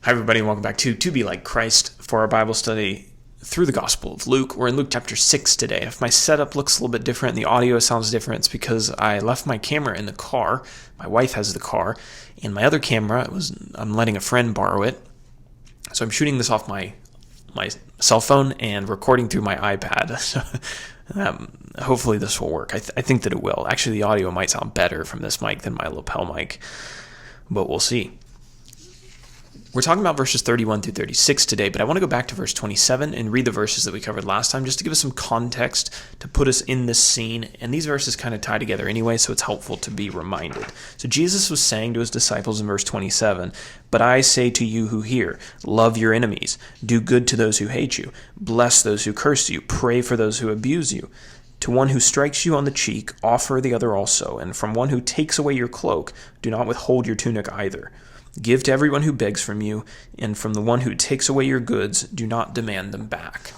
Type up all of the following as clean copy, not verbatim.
Hi everybody and welcome back to Be Like Christ for our Bible study through the Gospel of Luke. We're in Luke chapter 6 today. If my setup looks a little bit different and the audio sounds different, it's because I left my camera in the car. My wife has the car, and my other camera, I'm letting a friend borrow it. So I'm shooting this off my cell phone and recording through my iPad. So hopefully this will work. I think that it will. Actually, the audio might sound better from this mic than my lapel mic, but we'll see. We're talking about verses 31 through 36 today, but I want to go back to verse 27 and read the verses that we covered last time just to give us some context to put us in this scene. And these verses kind of tie together anyway, so it's helpful to be reminded. So Jesus was saying to his disciples in verse 27, "But I say to you who hear, love your enemies, do good to those who hate you, bless those who curse you, pray for those who abuse you. To one who strikes you on the cheek, offer the other also, and from one who takes away your cloak, do not withhold your tunic either. Give to everyone who begs from you, and from the one who takes away your goods, do not demand them back."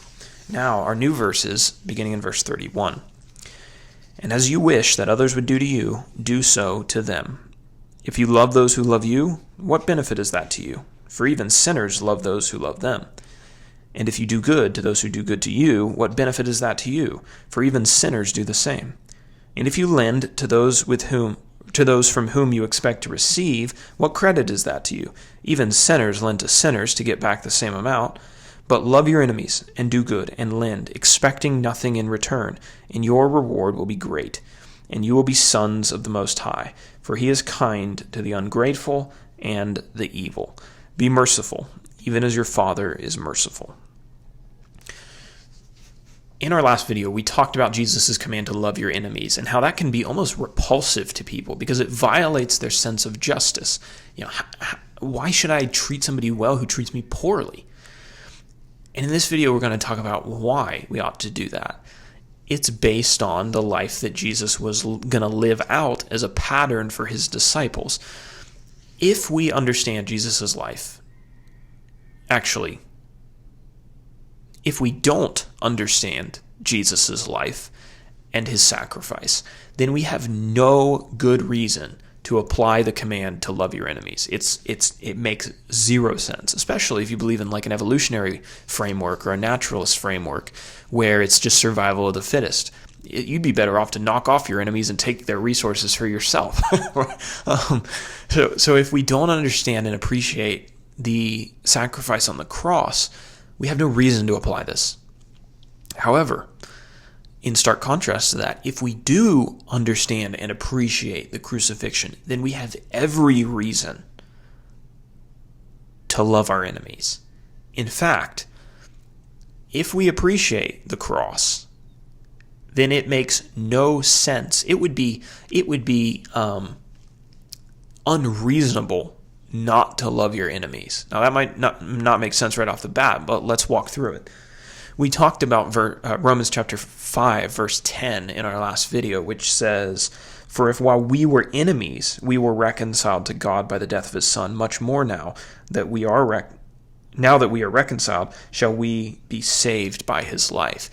Now, our new verses, beginning in verse 31. "And as you wish that others would do to you, do so to them. If you love those who love you, what benefit is that to you? For even sinners love those who love them. And if you do good to those who do good to you, what benefit is that to you? For even sinners do the same. And if you lend to those from whom you expect to receive, what credit is that to you? Even sinners lend to sinners to get back the same amount. But love your enemies, and do good, and lend, expecting nothing in return, and your reward will be great, and you will be sons of the Most High, for he is kind to the ungrateful and the evil. Be merciful, even as your Father is merciful." In our last video, we talked about Jesus' command to love your enemies and how that can be almost repulsive to people because it violates their sense of justice. Why should I treat somebody well who treats me poorly? And in this video, we're going to talk about why we ought to do that. It's based on the life that Jesus was going to live out as a pattern for his disciples. If we understand Jesus' life, actually, if we don't understand Jesus' life and his sacrifice, then we have no good reason to apply the command to love your enemies. It makes zero sense, especially if you believe in like an evolutionary framework or a naturalist framework where it's just survival of the fittest. You'd be better off to knock off your enemies and take their resources for yourself. So if we don't understand and appreciate the sacrifice on the cross, we have no reason to apply this. However, in stark contrast to that, if we do understand and appreciate the crucifixion, then we have every reason to love our enemies. In fact, if we appreciate the cross, then it makes no sense. It would be unreasonable not to love your enemies. Now, that might not make sense right off the bat, but let's walk through it. We talked about Romans chapter 5, verse 10 in our last video, which says, "For if while we were enemies, we were reconciled to God by the death of his Son, much more now that we are reconciled, shall we be saved by his life."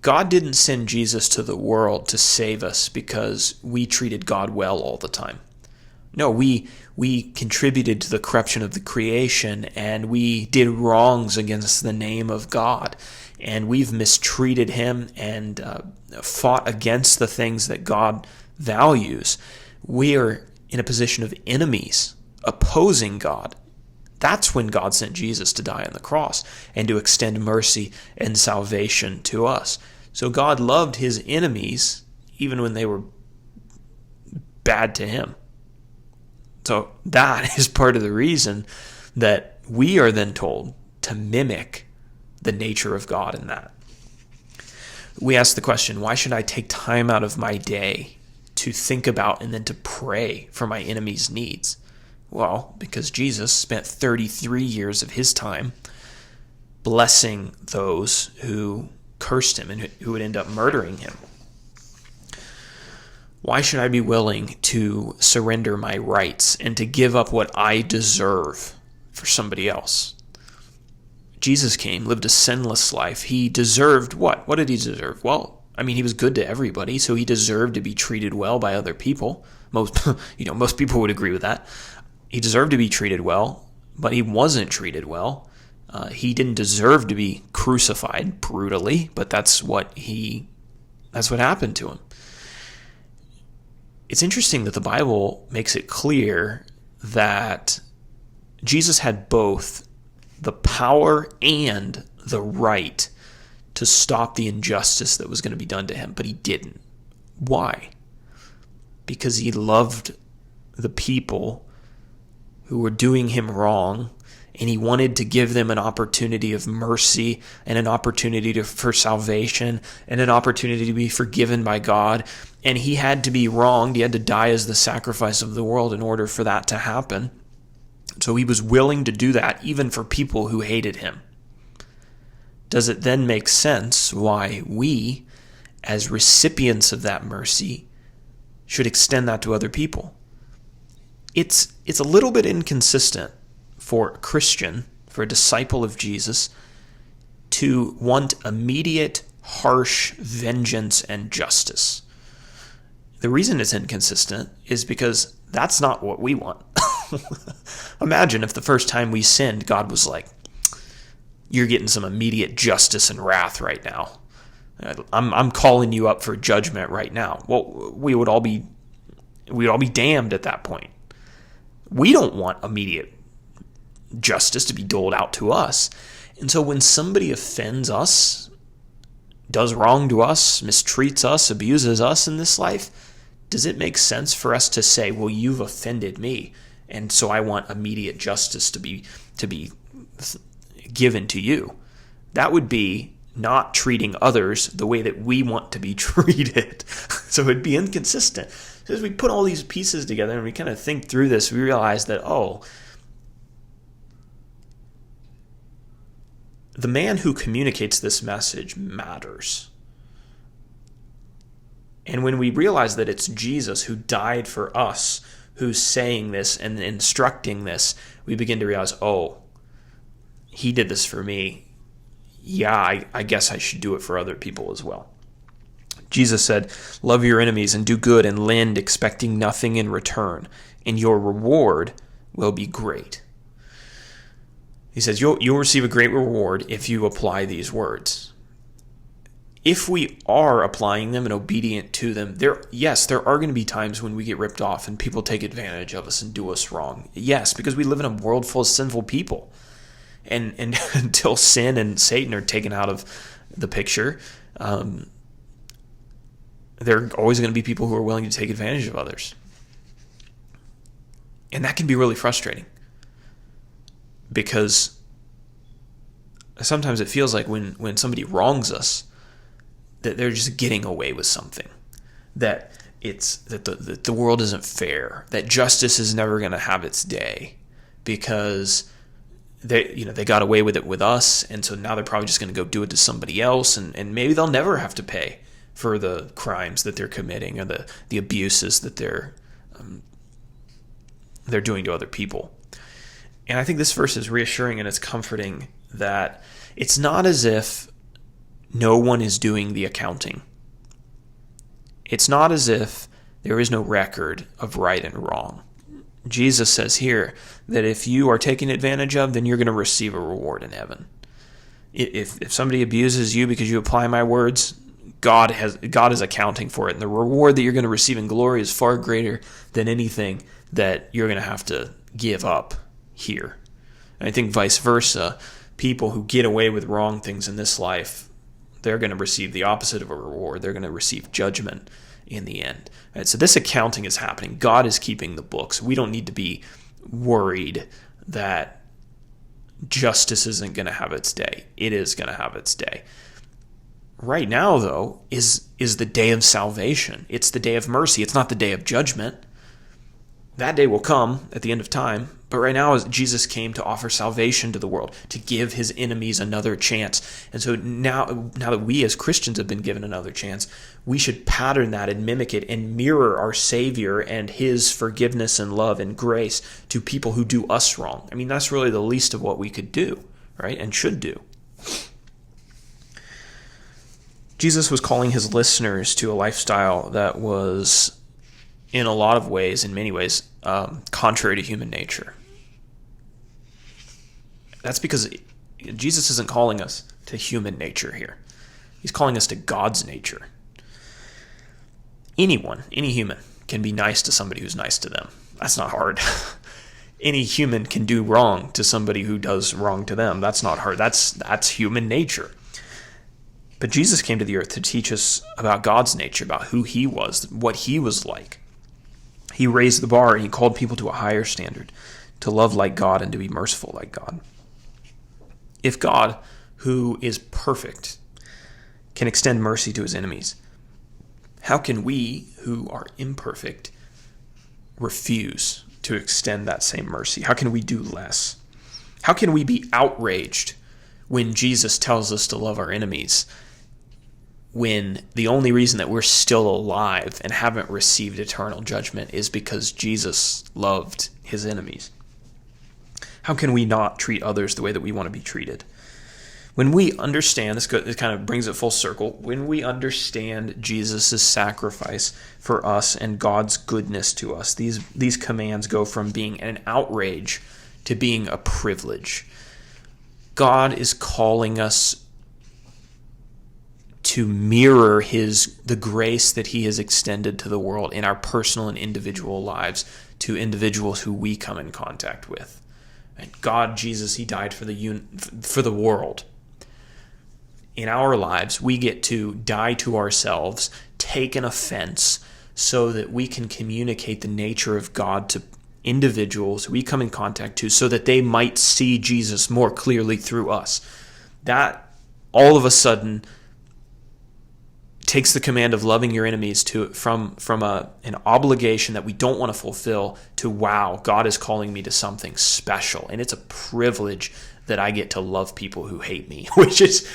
God didn't send Jesus to the world to save us because we treated God well all the time. No, we contributed to the corruption of the creation, and we did wrongs against the name of God, and we've mistreated him and fought against the things that God values. We are in a position of enemies, opposing God. That's when God sent Jesus to die on the cross and to extend mercy and salvation to us. So God loved his enemies even when they were bad to him. So that is part of the reason that we are then told to mimic the nature of God in that. We ask the question, why should I take time out of my day to think about and then to pray for my enemies' needs? Well, because Jesus spent 33 years of his time blessing those who cursed him and who would end up murdering him. Why should I be willing to surrender my rights and to give up what I deserve for somebody else? Jesus came, lived a sinless life. He deserved what? What did he deserve? Well, he was good to everybody, so he deserved to be treated well by other people. Most people would agree with that. He deserved to be treated well. but he wasn't treated well. He didn't deserve to be crucified brutally, but that's what happened to him. It's interesting that the Bible makes it clear that Jesus had both the power and the right to stop the injustice that was going to be done to him, but he didn't. Why? Because he loved the people who were doing him wrong, and he wanted to give them an opportunity of mercy and an opportunity for salvation and an opportunity to be forgiven by God. And he had to be wronged. He had to die as the sacrifice of the world in order for that to happen. So he was willing to do that even for people who hated him. Does it then make sense why we, as recipients of that mercy, should extend that to other people? It's a little bit inconsistent for a Christian, for a disciple of Jesus, to want immediate, harsh vengeance and justice. The reason it's inconsistent is because that's not what we want. Imagine if the first time we sinned, God was like, "You're getting some immediate justice and wrath right now. I'm calling you up for judgment right now." Well, we'd all be damned at that point. We don't want immediate justice to be doled out to us. And so when somebody offends us, does wrong to us, mistreats us, abuses us in this life, does it make sense for us to say, "Well, you've offended me, and so I want immediate justice to be given to you"? That would be not treating others the way that we want to be treated. So it'd be inconsistent. So as we put all these pieces together and we kind of think through this, we realize that, the man who communicates this message matters. And when we realize that it's Jesus who died for us, who's saying this and instructing this, we begin to realize, he did this for me. Yeah, I guess I should do it for other people as well. Jesus said, "Love your enemies and do good and lend, expecting nothing in return, and your reward will be great." He says, you'll receive a great reward if you apply these words. If we are applying them and obedient to them, there are going to be times when we get ripped off and people take advantage of us and do us wrong. Yes, because we live in a world full of sinful people. And until sin and Satan are taken out of the picture, there are always going to be people who are willing to take advantage of others. And that can be really frustrating. Because sometimes it feels like when somebody wrongs us, that they're just getting away with something. That the world isn't fair. That justice is never going to have its day. Because they got away with it with us, and so now they're probably just going to go do it to somebody else, and maybe they'll never have to pay for the crimes that they're committing or the abuses that they're doing to other people. And I think this verse is reassuring and it's comforting that it's not as if no one is doing the accounting. It's not as if there is no record of right and wrong. Jesus says here that if you are taken advantage of, then you're going to receive a reward in heaven. If somebody abuses you because you apply my words, God is accounting for it. And the reward that you're going to receive in glory is far greater than anything that you're going to have to give up here. And I think vice versa, people who get away with wrong things in this life, they're going to receive the opposite of a reward. They're going to receive judgment in the end. Right? So this accounting is happening. God is keeping the books. We don't need to be worried that justice isn't going to have its day. It is going to have its day. Right now, though, is the day of salvation. It's the day of mercy. It's not the day of judgment. That day will come at the end of time. But right now, Jesus came to offer salvation to the world, to give his enemies another chance. And so now that we as Christians have been given another chance, we should pattern that and mimic it and mirror our Savior and his forgiveness and love and grace to people who do us wrong. I mean, that's really the least of what we could do, right? And should do. Jesus was calling his listeners to a lifestyle that was, in a lot of ways, in many ways, contrary to human nature. That's because Jesus isn't calling us to human nature here. He's calling us to God's nature. Anyone, any human, can be nice to somebody who's nice to them. That's not hard. Any human can do wrong to somebody who does wrong to them. That's not hard. That's human nature. But Jesus came to the earth to teach us about God's nature, about who he was, what he was like. He raised the bar and he called people to a higher standard, to love like God and to be merciful like God. If God, who is perfect, can extend mercy to his enemies, how can we, who are imperfect, refuse to extend that same mercy? How can we do less? How can we be outraged when Jesus tells us to love our enemies, when the only reason that we're still alive and haven't received eternal judgment is because Jesus loved his enemies? How can we not treat others the way that we want to be treated? When we understand, this kind of brings it full circle, when we understand Jesus' sacrifice for us and God's goodness to us, these commands go from being an outrage to being a privilege. God is calling us to mirror the grace that he has extended to the world in our personal and individual lives to individuals who we come in contact with. God, Jesus, he died for the world. In our lives, we get to die to ourselves, take an offense, so that we can communicate the nature of God to individuals we come in contact to, so that they might see Jesus more clearly through us. That all of a sudden takes the command of loving your enemies from an obligation that we don't want to fulfill to, wow, God is calling me to something special. And it's a privilege that I get to love people who hate me, which is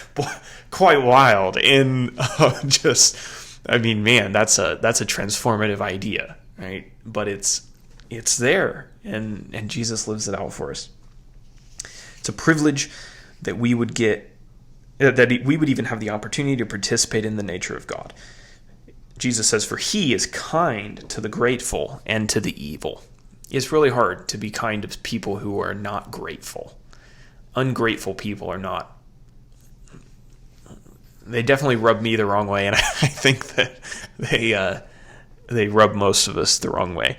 quite wild. And that's a transformative idea, right? But it's there, and Jesus lives it out for us. It's a privilege that we would get, that we would even have the opportunity to participate in the nature of God. Jesus says, for he is kind to the grateful and to the evil. It's really hard to be kind to people who are not grateful. Ungrateful people are not. They definitely rub me the wrong way, and I think that they rub most of us the wrong way.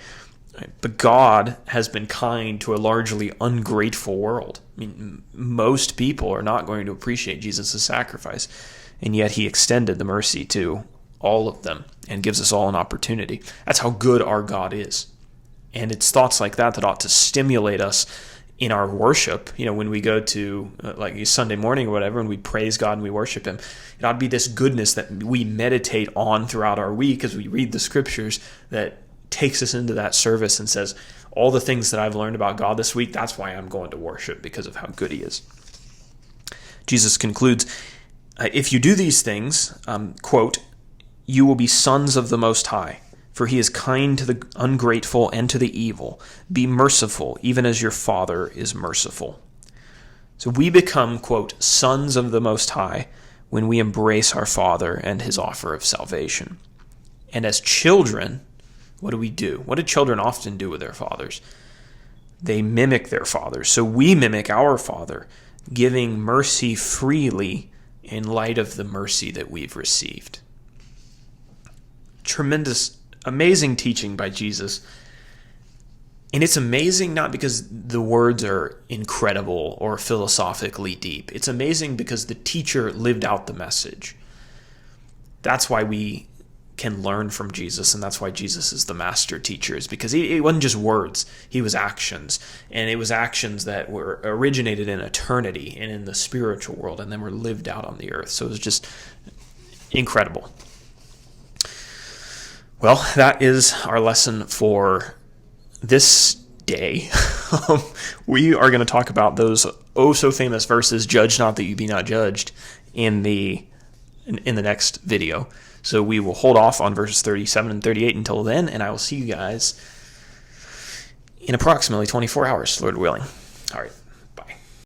But God has been kind to a largely ungrateful world. I mean, most people are not going to appreciate Jesus' sacrifice, and yet he extended the mercy to all of them and gives us all an opportunity. That's how good our God is. And it's thoughts like that ought to stimulate us in our worship. When we go to like Sunday morning or whatever, and we praise God and we worship him, it ought to be this goodness that we meditate on throughout our week as we read the scriptures, that takes us into that service and says, all the things that I've learned about God this week, that's why I'm going to worship, because of how good he is. Jesus concludes, if you do these things, quote, you will be sons of the Most High, for he is kind to the ungrateful and to the evil. Be merciful, even as your Father is merciful. So we become, quote, sons of the Most High when we embrace our Father and his offer of salvation. And as children, what do we do? What do children often do with their fathers? They mimic their fathers. So we mimic our Father, giving mercy freely in light of the mercy that we've received. Tremendous, amazing teaching by Jesus. And it's amazing not because the words are incredible or philosophically deep. It's amazing because the teacher lived out the message. That's why we can learn from Jesus, and that's why Jesus is the master teacher, is because he wasn't just words, he was actions. And it was actions that were originated in eternity and in the spiritual world, and then were lived out on the earth. So it was just incredible. Well, that is our lesson for this day. We are going to talk about those oh so famous verses, judge not that you be not judged, in the next video. So we will hold off on verses 37 and 38 until then, and I will see you guys in approximately 24 hours, Lord willing. All right.